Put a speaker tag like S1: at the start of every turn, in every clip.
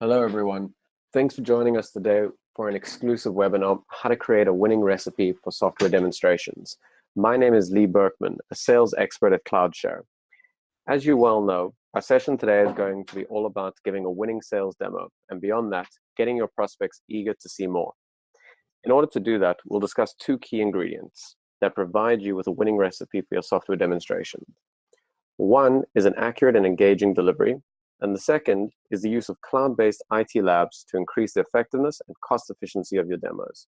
S1: Hello, everyone. Thanks for joining us today for an exclusive webinar, How to Create a Winning Recipe for Software Demonstrations. My name is Lee Berkman, a sales expert at CloudShare. As you well know, our session today is going to be all about giving a winning sales demo, and beyond that, getting your prospects eager to see more. In order to do that, we'll discuss two key ingredients that provide you with a winning recipe for your software demonstration. One is an accurate and engaging delivery, and the second is the use of cloud-based IT labs to increase the effectiveness and cost efficiency of your demos.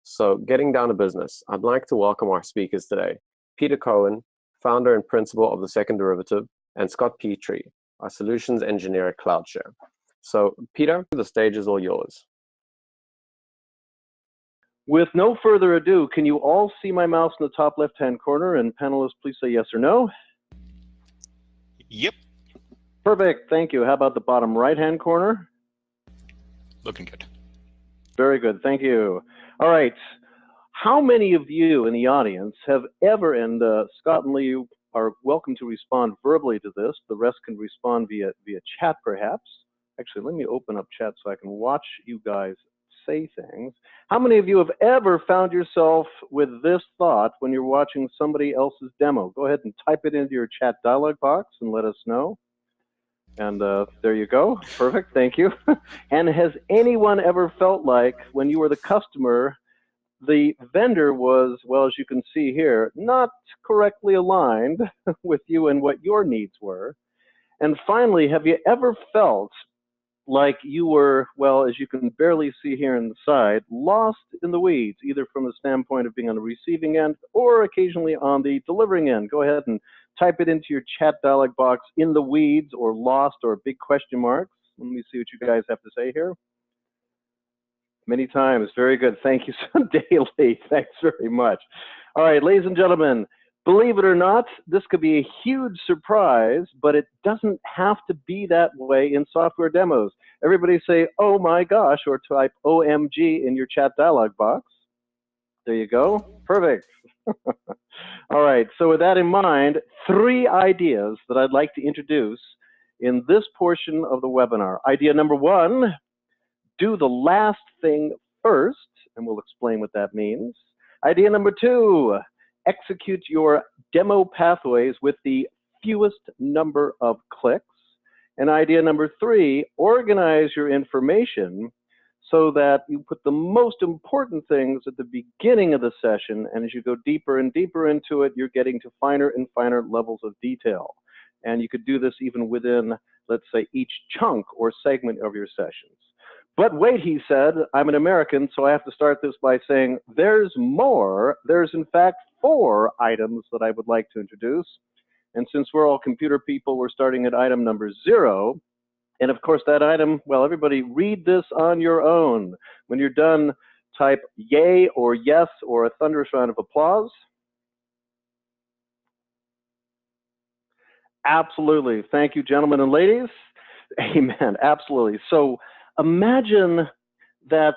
S1: So getting down to business, I'd like to welcome our speakers today, Peter Cohen, founder and principal of The Second Derivative, and Scott Petrie, our solutions engineer at CloudShare. So Peter, the stage is all yours.
S2: With no further ado, can you all see my mouse in the top left-hand corner? And panelists, please say yes or no.
S3: Yep.
S2: Perfect, thank you. How about the bottom right-hand corner?
S3: Looking good.
S2: Very good, thank you. All right, how many of you in the audience have ever, and Scott and Lee, you are welcome to respond verbally to this. The rest can respond via chat, perhaps. Actually, let me open up chat so I can watch you guys say things. How many of you have ever found yourself with this thought when you're watching somebody else's demo? Go ahead and type it into your chat dialog box and let us know. And there you go. Perfect. Thank you. And has anyone ever felt like when you were the customer, the vendor was, well, as you can see here, not correctly aligned with you and what your needs were? And finally, have you ever felt like you were, well, as you can barely see here on the side, lost in the weeds, either from the standpoint of being on the receiving end or occasionally on the delivering end? Go ahead and type it into your chat dialog box, in the weeds or lost or big question marks. Let me see what you guys have to say here. Many times. Very good. Thank you so daily. Thanks very much. All right, ladies and gentlemen, believe it or not, this could be a huge surprise, but it doesn't have to be that way in software demos. Everybody say, oh my gosh, or type OMG in your chat dialog box. There you go. Perfect. All right, so with that in mind, 3 ideas that I'd like to introduce in this portion of the webinar. Idea number 1, do the last thing first, and we'll explain what that means. Idea number 2, execute your demo pathways with the fewest number of clicks. And idea number 3, organize your information so that you put the most important things at the beginning of the session, and as you go deeper and deeper into it, you're getting to finer and finer levels of detail. And you could do this even within, let's say, each chunk or segment of your sessions. But wait, he said, I'm an American, so I have to start this by saying there's more. There's, in fact, 4 items that I would like to introduce. And since we're all computer people, we're starting at item number 0. And of course, that item, well, everybody read this on your own. When you're done, type yay or yes or a thunderous round of applause. Absolutely. Thank you, gentlemen and ladies. Amen. Absolutely. So imagine that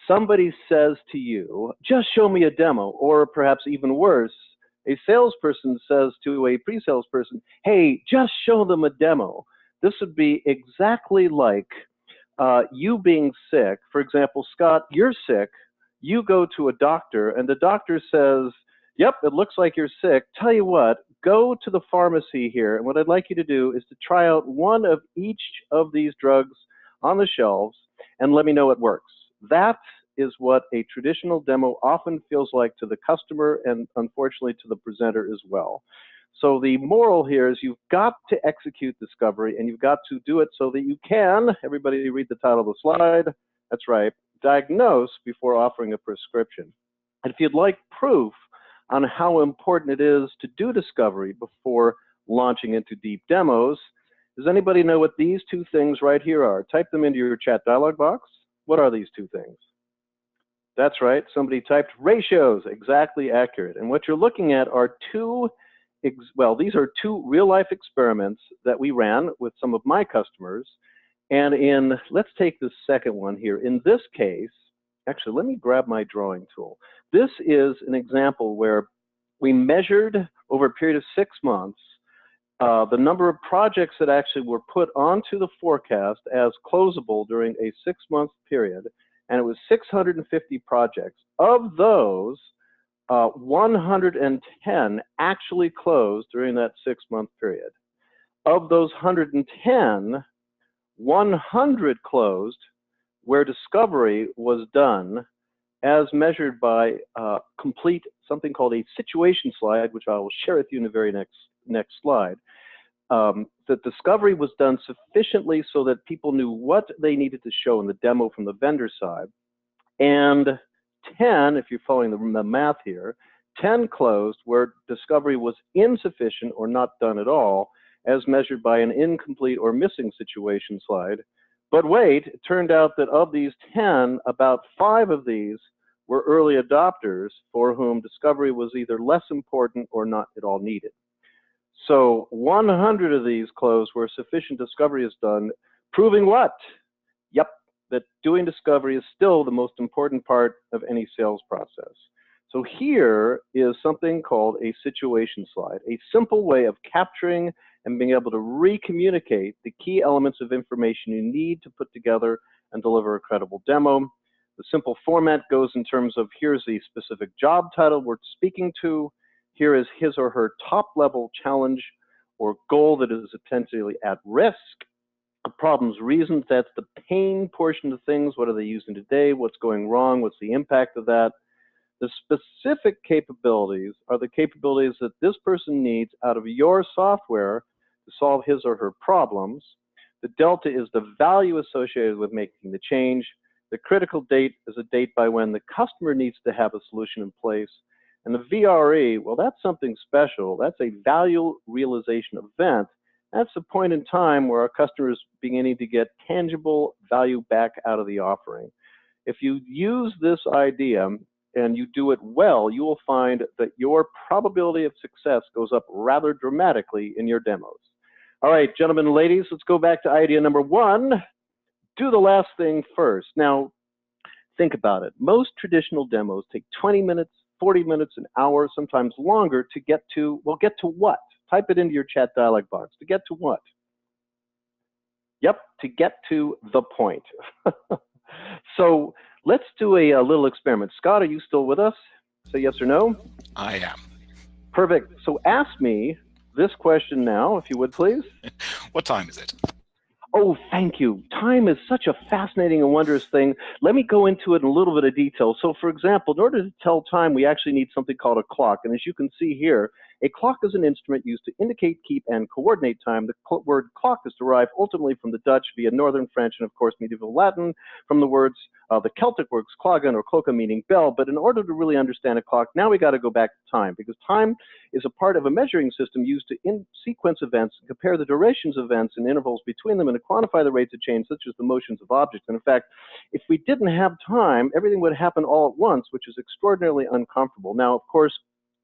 S2: somebody says to you, just show me a demo, or perhaps even worse, a salesperson says to a pre-salesperson, hey, just show them a demo. This would be exactly like you being sick. For example, Scott, you're sick. You go to a doctor, and the doctor says, yep, it looks like you're sick. Tell you what, go to the pharmacy here, and what I'd like you to do is to try out one of each of these drugs on the shelves and let me know it works. That is what a traditional demo often feels like to the customer and unfortunately to the presenter as well. So the moral here is you've got to execute discovery, and you've got to do it so that you can, everybody read the title of the slide, that's right, diagnose before offering a prescription. And if you'd like proof on how important it is to do discovery before launching into deep demos, does anybody know what these 2 things right here are? Type them into your chat dialog box. What are these 2 things? That's right, somebody typed ratios, exactly accurate. And what you're looking at are 2, well, these are 2 real-life experiments that we ran with some of my customers. And let's take the second one here. In this case, actually, let me grab my drawing tool. This is an example where we measured over a period of 6 months the number of projects that actually were put onto the forecast as closable during a 6-month period, and it was 650 projects. Of those, 110 actually closed during that 6-month period. Of those 110, 100 closed where discovery was done as measured by complete something called a situation slide, which I will share with you in the very next slide. That discovery was done sufficiently so that people knew what they needed to show in the demo from the vendor side. And 10, if you're following the math here, 10 closed where discovery was insufficient or not done at all, as measured by an incomplete or missing situation slide. But wait, it turned out that of these 10, about 5 of these were early adopters for whom discovery was either less important or not at all needed. So 100 of these closed where sufficient discovery is done, proving what? Yep, that doing discovery is still the most important part of any sales process. So here is something called a situation slide, a simple way of capturing and being able to recommunicate the key elements of information you need to put together and deliver a credible demo. The simple format goes in terms of here's the specific job title we're speaking to, here is his or her top level challenge or goal that is potentially at risk, the problem's reasons, that's the pain portion of things, what are they using today, what's going wrong, what's the impact of that. The specific capabilities are the capabilities that this person needs out of your software to solve his or her problems. The delta is the value associated with making the change. The critical date is a date by when the customer needs to have a solution in place. And the VRE, well, that's something special. That's a value realization event. That's the point in time where our customer is beginning to get tangible value back out of the offering. If you use this idea and you do it well, you will find that your probability of success goes up rather dramatically in your demos. All right, gentlemen and ladies, let's go back to idea number 1. Do the last thing first. Now, think about it. Most traditional demos take 20 minutes, 40 minutes, an hour, sometimes longer to get to, well, get to what? Type it into your chat dialog box. To get to what? Yep, to get to the point. So let's do a little experiment. Scott, are you still with us? Say yes or no.
S3: I am.
S2: Perfect. So ask me this question now, if you would, please.
S3: What time is it?
S2: Oh, thank you. Time is such a fascinating and wondrous thing. Let me go into it in a little bit of detail. So, for example, in order to tell time, we actually need something called a clock. And as you can see here, a clock is an instrument used to indicate, keep, and coordinate time. The word clock is derived ultimately from the Dutch via Northern French and, of course, medieval Latin from the words, the Celtic words, clogan or cloca, meaning bell. But in order to really understand a clock, now we got to go back to time, because time is a part of a measuring system used to sequence events, and compare the durations of events and intervals between them, and to quantify the rates of change, such as the motions of objects. And in fact, if we didn't have time, everything would happen all at once, which is extraordinarily uncomfortable. Now, of course,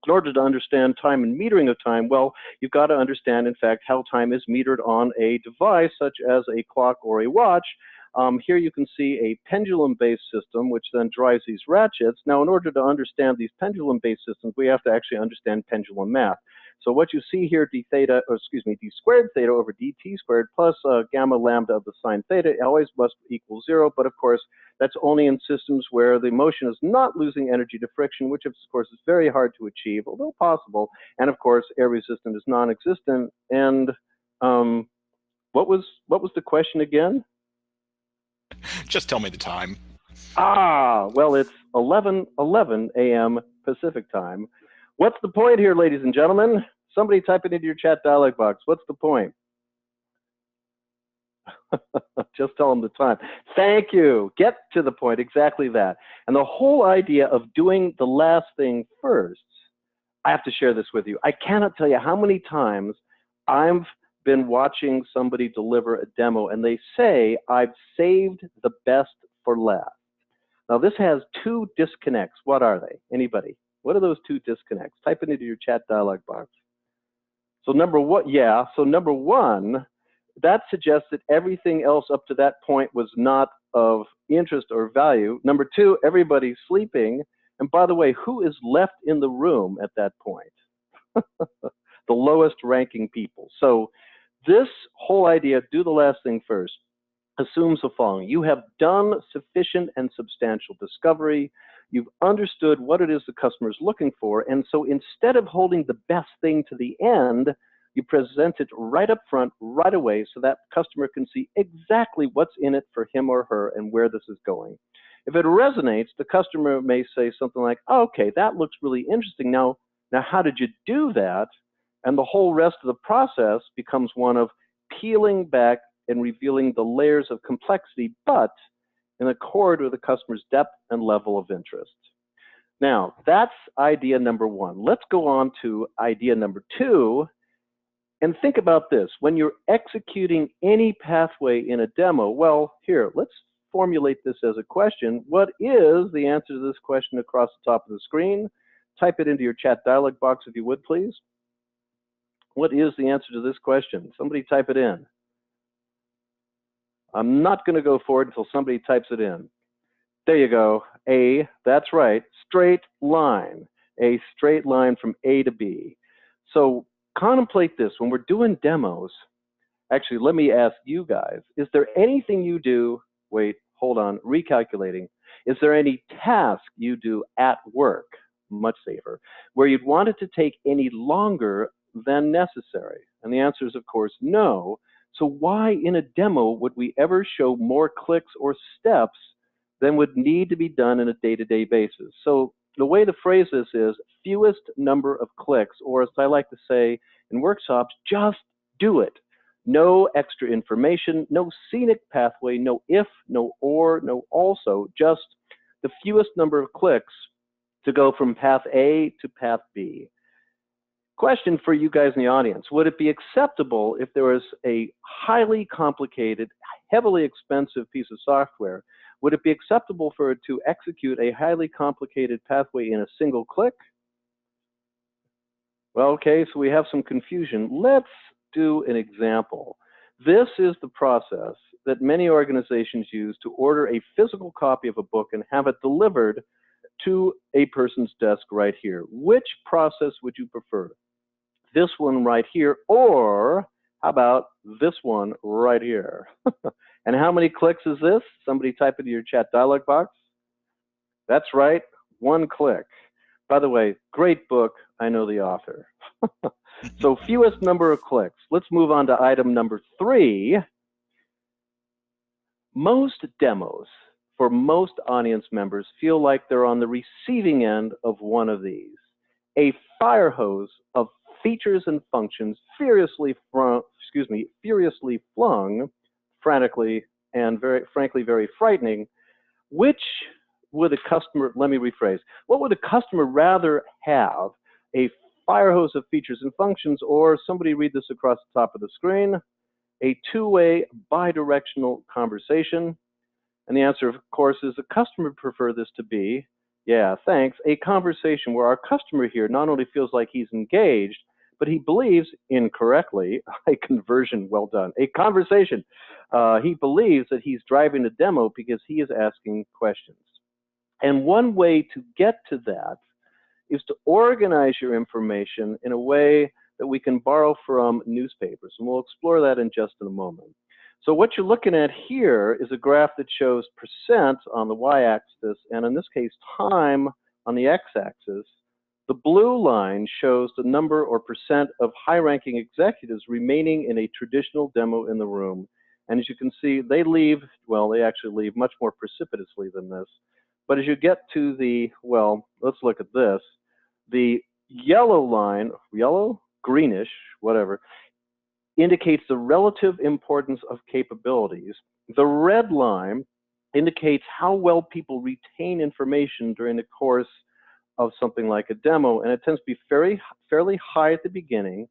S2: in order to understand time and metering of time, well, you've got to understand, in fact, how time is metered on a device such as a clock or a watch. Here you can see a pendulum-based system, which then drives these ratchets. Now, in order to understand these pendulum-based systems, we have to actually understand pendulum math. So what you see here, d squared theta over dt squared plus gamma lambda of the sine theta always must equal 0. But of course, that's only in systems where the motion is not losing energy to friction, which of course is very hard to achieve, although possible. And of course, air resistance is non-existent. And what was the question again?
S3: Just tell me the time.
S2: Ah, well, it's 11:11 a.m. Pacific time. What's the point here, ladies and gentlemen? Somebody type it into your chat dialog box. What's the point? Just tell them the time. Thank you. Get to the point. Exactly that. And the whole idea of doing the last thing first, I have to share this with you. I cannot tell you how many times I've been watching somebody deliver a demo and they say, I've saved the best for last. Now, this has 2 disconnects. What are they? Anybody? What are those 2 disconnects? Type it into your chat dialog box. So number one, that suggests that everything else up to that point was not of interest or value. Number 2, everybody's sleeping. And by the way, who is left in the room at that point? the lowest ranking people. So this whole idea, do the last thing first, assumes the following. You have done sufficient and substantial discovery. You've understood what it is the customer is looking for. And so instead of holding the best thing to the end, you present it right up front, right away, so that customer can see exactly what's in it for him or her and where this is going. If it resonates, the customer may say something like, oh, okay, that looks really interesting. Now, how did you do that? And the whole rest of the process becomes one of peeling back and revealing the layers of complexity, but in accord with the customer's depth and level of interest. Now, that's idea number one. Let's go on to idea number two. And think about this. When you're executing any pathway in a demo, well, here, let's formulate this as a question. What is the answer to this question across the top of the screen? Type it into your chat dialog box if you would, please. What is the answer to this question? Somebody type it in. I'm not going to go forward until somebody types it in. There you go. A, that's right, straight line. A straight line from A to B. So contemplate this. When we're doing demos, actually, let me ask you guys, is there anything you do, wait, hold on, recalculating. Is there any task you do at work, much safer, where you'd want it to take any longer than necessary? And the answer is, of course, no. So why in a demo would we ever show more clicks or steps than would need to be done in a day-to-day basis? So the way to phrase this is fewest number of clicks, or as I like to say in workshops, just do it. No extra information, no scenic pathway, no if, no or, no also, just the fewest number of clicks to go from path A to path B. Question for you guys in the audience. Would it be acceptable if there was a highly complicated, heavily expensive piece of software? Would it be acceptable for it to execute a highly complicated pathway in a single click? Well, okay, so we have some confusion. Let's do an example. This is the process that many organizations use to order a physical copy of a book and have it delivered to a person's desk right here. Which process would you prefer? This one right here, or how about this one right here? And how many clicks is this? Somebody type it into your chat dialog box. That's right, one click. By the way, great book, I know the author. So fewest number of clicks. Let's move on to item number 3. Most demos for most audience members feel like they're on the receiving end of one of these. A fire hose of features and functions furiously flung, frantically and frankly very frightening. Which would a customer, let me rephrase, what would a customer rather have? A fire hose of features and functions, or somebody read this across the top of the screen, a two-way bidirectional conversation? And the answer, of course, is the customer would prefer this to be, yeah, thanks, a conversation where our customer here not only feels like he's engaged, but he believes incorrectly, a conversion, well done, a conversation. He believes that he's driving the demo because he is asking questions. And one way to get to that is to organize your information in a way that we can borrow from newspapers. And we'll explore that in just a moment. So what you're looking at here is a graph that shows percent on the y-axis, and in this case, time on the x-axis. The blue line shows the number or percent of high-ranking executives remaining in a traditional demo in the room. And as you can see, they leave, well, they actually leave much more precipitously than this. But as you get to the, well, let's look at this. The yellow line, yellow, greenish, whatever, indicates the relative importance of capabilities. The red line indicates how well people retain information during the course of something like a demo, and it tends to be fairly high at the beginning,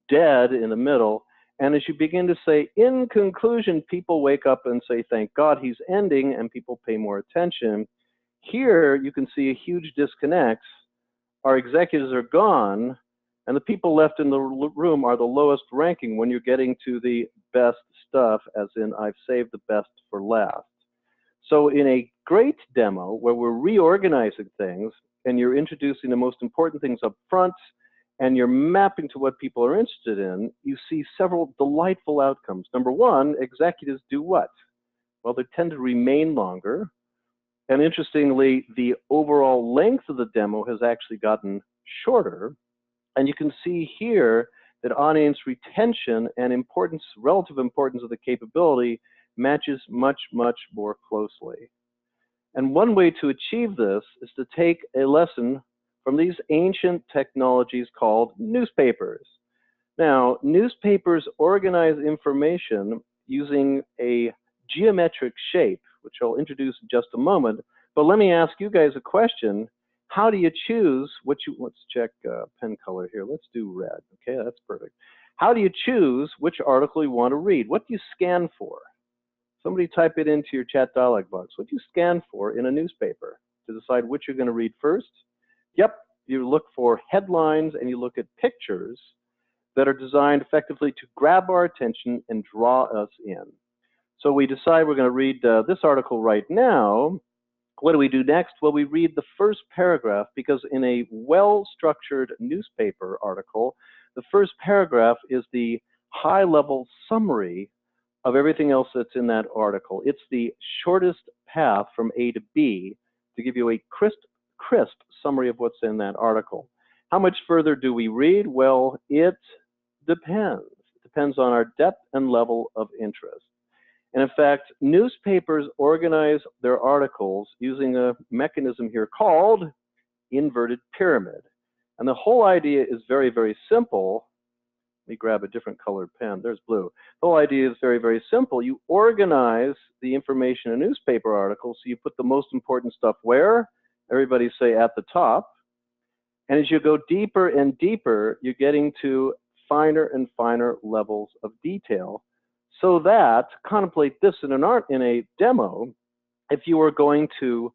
S2: dead in the middle, and as you begin to say, in conclusion, people wake up and say, thank God he's ending, and people pay more attention. Here, you can see a huge disconnect. Our executives are gone, and the people left in the room are the lowest ranking when you're getting to the best stuff, as in I've saved the best for last. So in a great demo where we're reorganizing things and you're introducing the most important things up front and you're mapping to what people are interested in, you see several delightful outcomes. Number one, executives do what? Well, they tend to remain longer. And interestingly, the overall length of the demo has actually gotten shorter. And you can see here that audience retention and importance, relative importance of the capability matches much, much more closely. And one way to achieve this is to take a lesson from these ancient technologies called newspapers. Now, newspapers organize information using a geometric shape, which I'll introduce in just a moment. But let me ask you guys a question. How do you choose what you, let's check pen color here. Let's do red. Okay, that's perfect. How do you choose which article you want to read? What do you scan for? Somebody type it into your chat dialog box. What do you scan for in a newspaper to decide which you're going to read first? Yep, you look for headlines and you look at pictures that are designed effectively to grab our attention and draw us in. So we decide we're going to read this article right now. What do we do next? Well, we read the first paragraph, because in a well-structured newspaper article, the first paragraph is the high-level summary of everything else that's in that article. It's the shortest path from A to B to give you a crisp summary of what's in that article. How much further do we read? Well, it depends. It depends on our depth and level of interest. And in fact, newspapers organize their articles using a mechanism here called inverted pyramid. And the whole idea is very, very simple. Let me grab a different colored pen. There's blue. The whole idea is very, very simple. You organize the information in a newspaper article, so you put the most important stuff where? Everybody say at the top. And as you go deeper and deeper, you're getting to finer and finer levels of detail. So that, contemplate this in a demo, if you were going to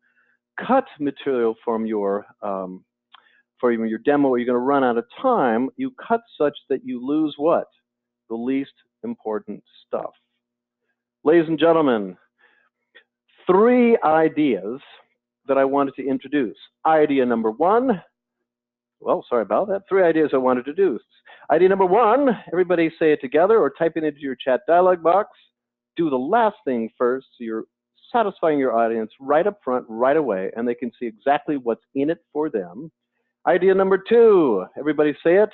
S2: cut material from your demo, or you're going to run out of time, you cut such that you lose what? The least important stuff. Ladies and gentlemen, 3 ideas that I wanted to introduce. Idea number 1, well, sorry about that. 3 ideas I wanted to introduce. Idea number 1, everybody say it together or type it into your chat dialog box. Do the last thing first, so you're satisfying your audience right up front, right away, and they can see exactly what's in it for them. Idea number 2, everybody say it.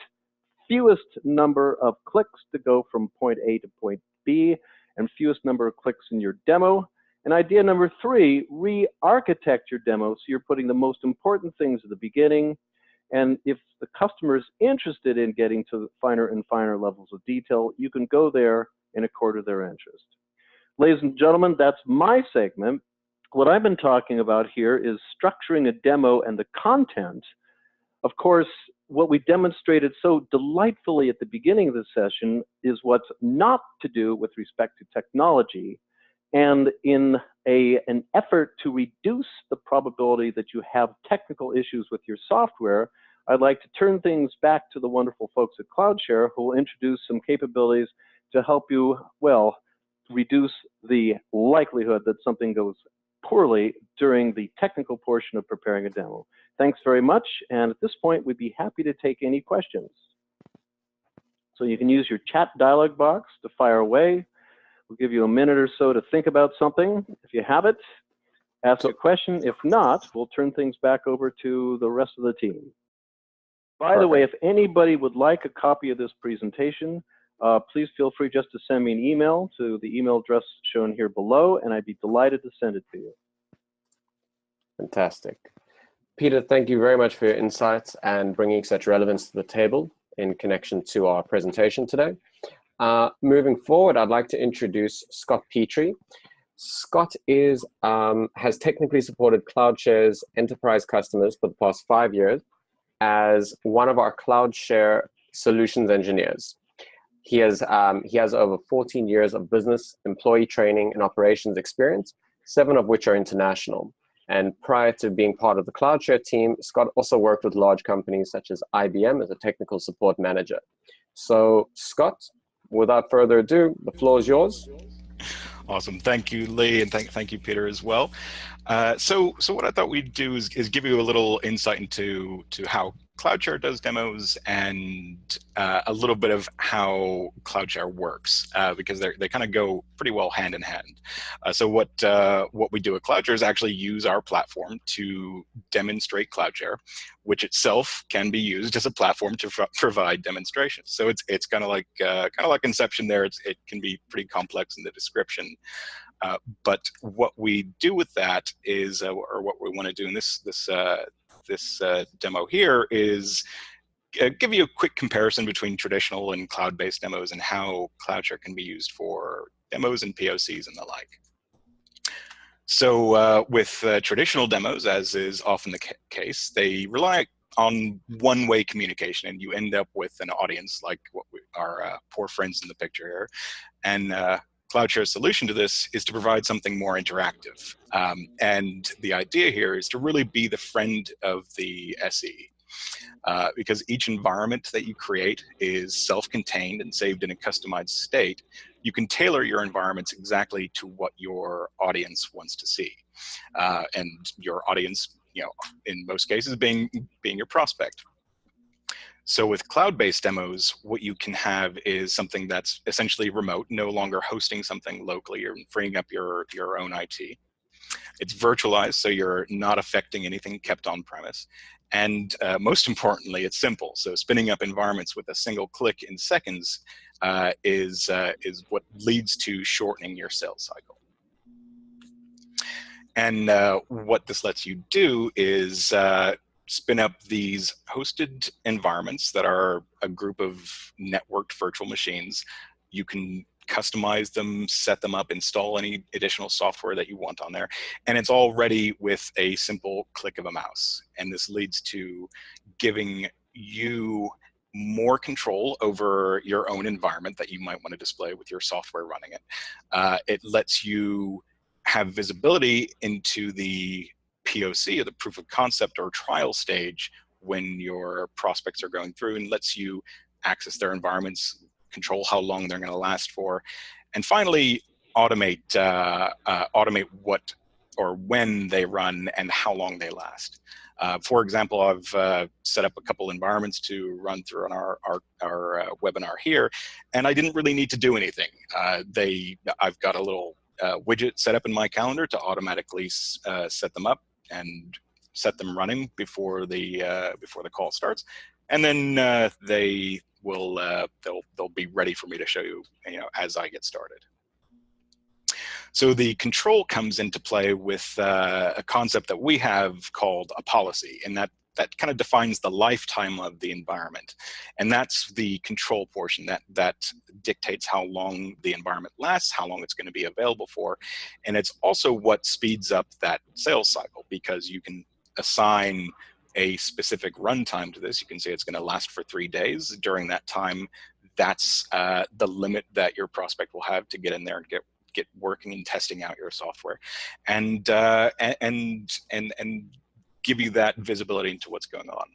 S2: Fewest number of clicks to go from point A to point B, and fewest number of clicks in your demo. And idea number 3, re-architect your demo so you're putting the most important things at the beginning. And if the customer is interested in getting to finer and finer levels of detail, you can go there in accord with their interest. Ladies and gentlemen, that's my segment. What I've been talking about here is structuring a demo and the content. Of course, what we demonstrated so delightfully at the beginning of the session is what's not to do with respect to technology. And in an effort to reduce the probability that you have technical issues with your software, I'd like to turn things back to the wonderful folks at CloudShare, who will introduce some capabilities to help you, well, reduce the likelihood that something goes poorly during the technical portion of preparing a demo. Thanks very much, and at this point, we'd be happy to take any questions. So you can use your chat dialog box to fire away. We'll give you a minute or so to think about something. If you have it, ask a question. If not, we'll turn things back over to the rest of the team. By the way, if anybody would like a copy of this presentation, please feel free just to send me an email to the email address shown here below, and I'd be delighted to send it to you.
S1: Fantastic. Peter, thank you very much for your insights and bringing such relevance to the table in connection to our presentation today. Moving forward, I'd like to introduce Scott Petrie. Scott has technically supported CloudShare's enterprise customers for the past 5 years as one of our CloudShare solutions engineers. He has over 14 years of business, employee training, and operations experience, 7 of which are international. And prior to being part of the CloudShare team, Scott also worked with large companies such as IBM as a technical support manager. So, Scott, without further ado, the floor is yours.
S3: Awesome. Thank you, Lee, and thank you, Peter, as well. So what I thought we'd do is give you a little insight into how CloudShare does demos and a little bit of how CloudShare works, because they kind of go pretty well hand in hand. So what we do at CloudShare is actually use our platform to demonstrate CloudShare, which itself can be used as a platform to provide demonstrations. So it's kind of like Inception. There, it can be pretty complex in the description. But what we do with that is, or what we want to do in this demo here is give you a quick comparison between traditional and cloud-based demos and how CloudShare can be used for demos and POCs and the like. So with traditional demos, as is often the case, they rely on one-way communication, and you end up with an audience like our poor friends in the picture here. And CloudShare's solution to this is to provide something more interactive. And the idea here is to really be the friend of the SE. Because each environment that you create is self-contained and saved in a customized state, you can tailor your environments exactly to what your audience wants to see. And your audience, in most cases, being your prospect. So with cloud-based demos, what you can have is something that's essentially remote, no longer hosting something locally or freeing up your own IT. It's virtualized, so you're not affecting anything kept on premise. And most importantly, it's simple. So spinning up environments with a single click in seconds is what leads to shortening your sales cycle. And what this lets you do is spin up these hosted environments that are a group of networked virtual machines. You can customize them, set them up, install any additional software that you want on there, and it's all ready with a simple click of a mouse. And this leads to giving you more control over your own environment that you might want to display with your software running it. It lets you have visibility into the POC, or the proof of concept or trial stage, when your prospects are going through, and lets you access their environments, control how long they're going to last for, and finally automate what or when they run and how long they last. For example, I've set up a couple environments to run through on our webinar here, and I didn't really need to do anything. I've got a little widget set up in my calendar to automatically set them up and set them running before the call starts, and then they'll be ready for me to show you, as I get started. So the control comes into play with a concept that we have called a policy, and that kind of defines the lifetime of the environment. And that's the control portion that dictates how long the environment lasts, how long it's going to be available for. And it's also what speeds up that sales cycle, because you can assign a specific runtime to this. You can say it's going to last for 3 days. During that time, that's the limit that your prospect will have to get in there and get working and testing out your software, and give you that visibility into what's going on.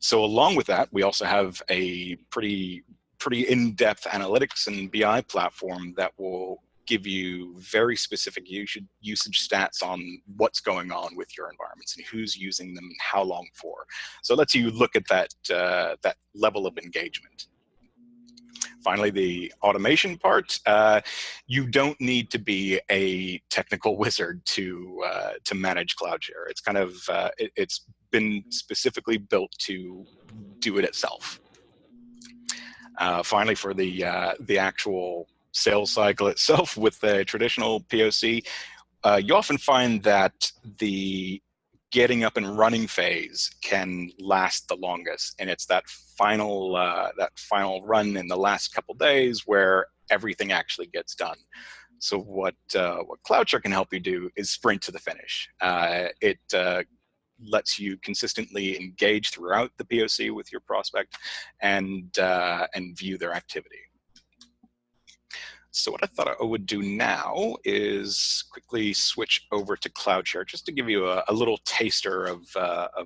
S3: So along with that, we also have a pretty in-depth analytics and BI platform that will give you very specific usage stats on what's going on with your environments and who's using them and how long for. So it lets you look at that level of engagement. Finally, the automation part. You don't need to be a technical wizard to manage CloudShare. It's kind of it's been specifically built to do it itself. Finally, for the actual sales cycle itself with the traditional POC, you often find that the getting up and running phase can last the longest, and it's that final run in the last couple days where everything actually gets done. So what CloudShare can help you do is sprint to the finish. It lets you consistently engage throughout the POC with your prospect and view their activity. So what I thought I would do now is quickly switch over to CloudShare, just to give you a little taster of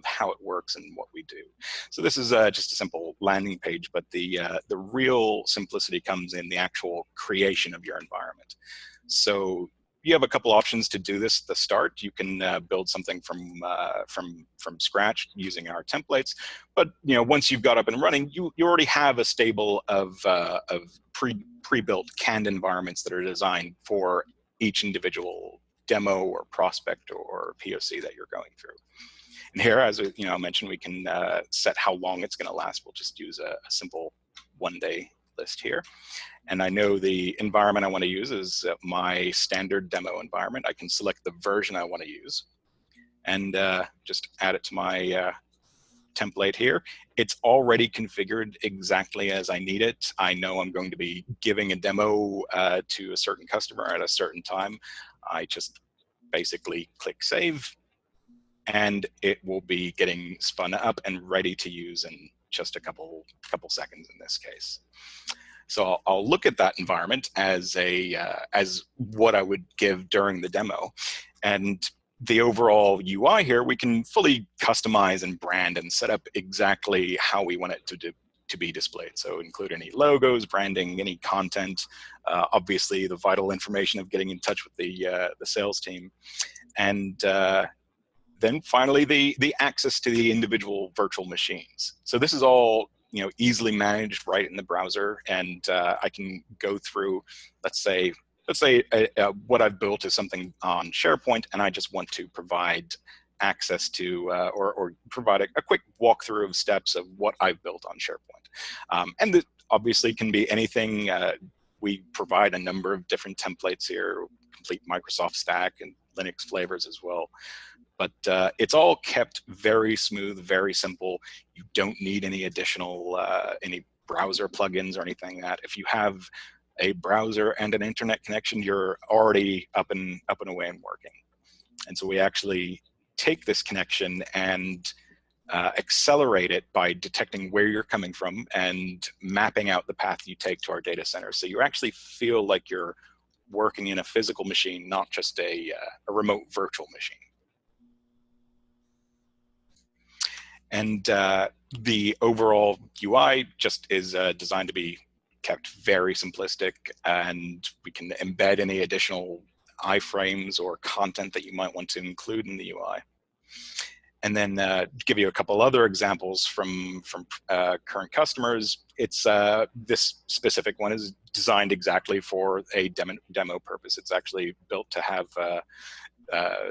S3: how it works and what we do. So this is just a simple landing page, but the real simplicity comes in the actual creation of your environment. So you have a couple options to do this at the start. You can build something from scratch using our templates, but once you've got up and running, you already have a stable of pre-built canned environments that are designed for each individual demo or prospect or POC that you're going through. And here, as I mentioned, we can set how long it's going to last. We'll just use a simple one-day list here. And I know the environment I want to use is my standard demo environment. I can select the version I want to use and just add it to my template here. It's already configured exactly as I need it. I know I'm going to be giving a demo to a certain customer at a certain time. I just basically click save, and it will be getting spun up and ready to use in just a couple seconds in this case. So I'll look at that environment as what I would give during the demo, and the overall UI here we can fully customize and brand and set up exactly how we want it to be displayed. So include any logos, branding, any content, obviously the vital information of getting in touch with the sales team, and then finally the access to the individual virtual machines. So this is all easily managed right in the browser, and I can go through, let's say what I've built is something on SharePoint, and I just want to provide access to or provide a quick walkthrough of steps of what I've built on SharePoint. And this obviously can be anything. We provide a number of different templates here, complete Microsoft stack and Linux flavors as well. But it's all kept very smooth, very simple. You don't need any additional any browser plugins or anything like that. If you have a browser and an internet connection, you're already up and away and working. And so we actually take this connection and accelerate it by detecting where you're coming from and mapping out the path you take to our data center. So you actually feel like you're working in a physical machine, not just a remote virtual machine. And the overall UI just is designed to be kept very simplistic, and we can embed any additional iframes or content that you might want to include in the UI. And then give you a couple other examples from current customers. It's this specific one is designed exactly for a demo purpose. It's actually built to have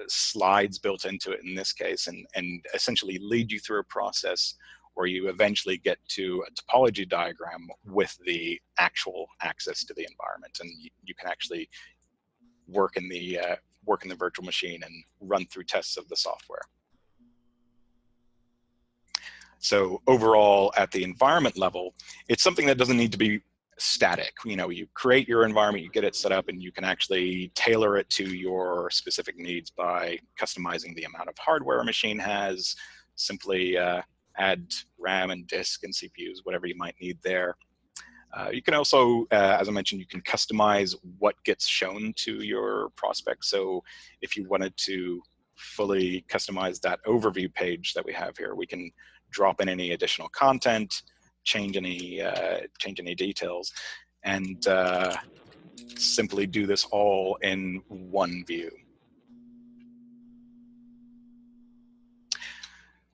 S3: slides built into it in this case, and essentially lead you through a process where you eventually get to a topology diagram with the actual access to the environment, and you can actually work in the virtual machine and run through tests of the software. So overall, at the environment level, it's something that doesn't need to be static. You create your environment, you get it set up, and you can actually tailor it to your specific needs by customizing the amount of hardware a machine has, simply add RAM and disk and CPUs, whatever you might need there. You can also, as I mentioned, you can customize what gets shown to your prospect. So if you wanted to fully customize that overview page that we have here, we can drop in any additional content, change any details, and simply do this all in one view.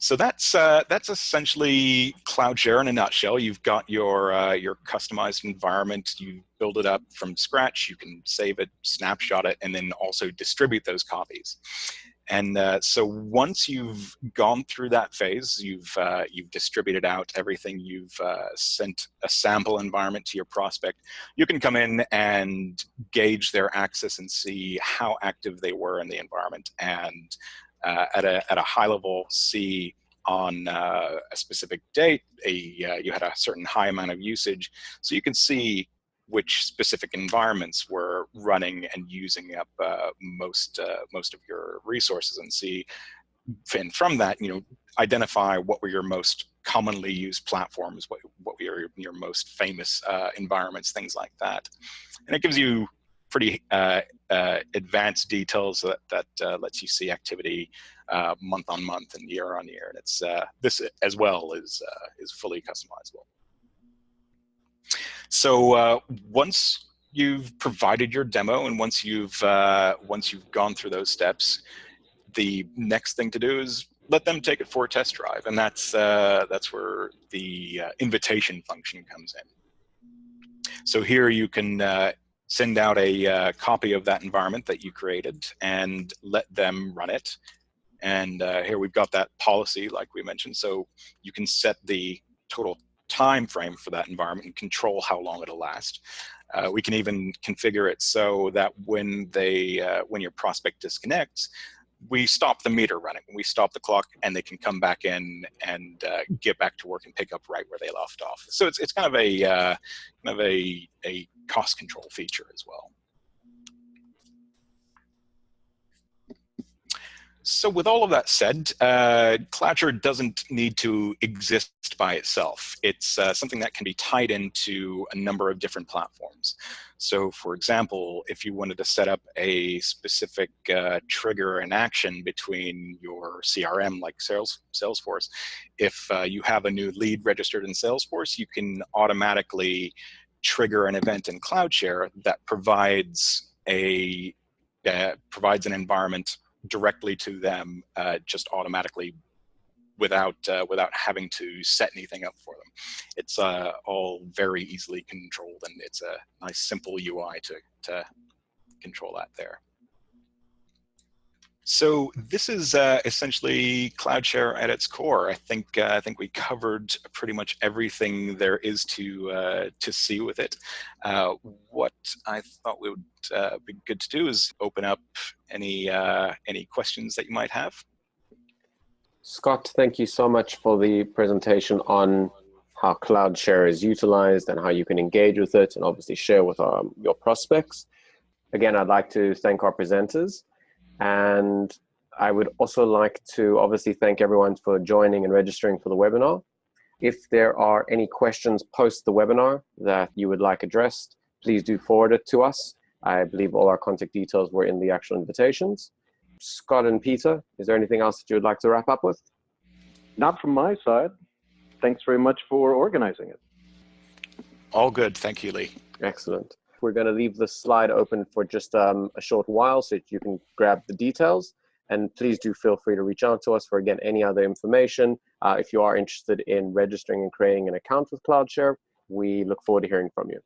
S3: So that's essentially CloudShare in a nutshell. You've got your customized environment. You build it up from scratch. You can save it, snapshot it, and then also distribute those copies. And so once you've gone through that phase, you've distributed out everything, you've sent a sample environment to your prospect, you can come in and gauge their access and see how active they were in the environment, and at a high level see on a specific date you had a certain high amount of usage, so you can see which specific environments were running and using up most of your resources, and see, and from that, identify what were your most commonly used platforms, what were your most famous environments, things like that. And it gives you pretty advanced details that lets you see activity month on month and year on year. And it's this as well is fully customizable. So once you've provided your demo, and once you've gone through those steps, the next thing to do is let them take it for a test drive, and that's where the invitation function comes in. So here you can send out a copy of that environment that you created and let them run it. And here we've got that policy, like we mentioned, so you can set the total time frame for that environment and control how long it'll last. We can even configure it so that when your prospect disconnects, we stop the meter running, we stop the clock, and they can come back in and get back to work and pick up right where they left off. So it's kind of a cost control feature as well. So with all of that said, CloudShare doesn't need to exist by itself. It's something that can be tied into a number of different platforms. So for example, if you wanted to set up a specific trigger and action between your CRM, like Salesforce, if you have a new lead registered in Salesforce, you can automatically trigger an event in CloudShare that provides an environment directly to them, just automatically, without having to set anything up for them. It's all very easily controlled, and it's a nice simple UI to control that there. So this is essentially CloudShare at its core. I think we covered pretty much everything there is to see with it. What I thought would be good to do is open up any questions that you might have.
S1: Scott, thank you so much for the presentation on how CloudShare is utilized and how you can engage with it and obviously share with your prospects. Again, I'd like to thank our presenters. And I would also like to obviously thank everyone for joining and registering for the webinar. If there are any questions post the webinar that you would like addressed, please do forward it to us. I believe all our contact details were in the actual invitations. Scott and Peter, is there anything else that you would like to wrap up with?
S2: Not from my side. Thanks very much for organizing it.
S3: All good. Thank you, Lee.
S1: Excellent. We're going to leave the slide open for just a short while so that you can grab the details. And please do feel free to reach out to us for, again, any other information. If you are interested in registering and creating an account with CloudShare, we look forward to hearing from you.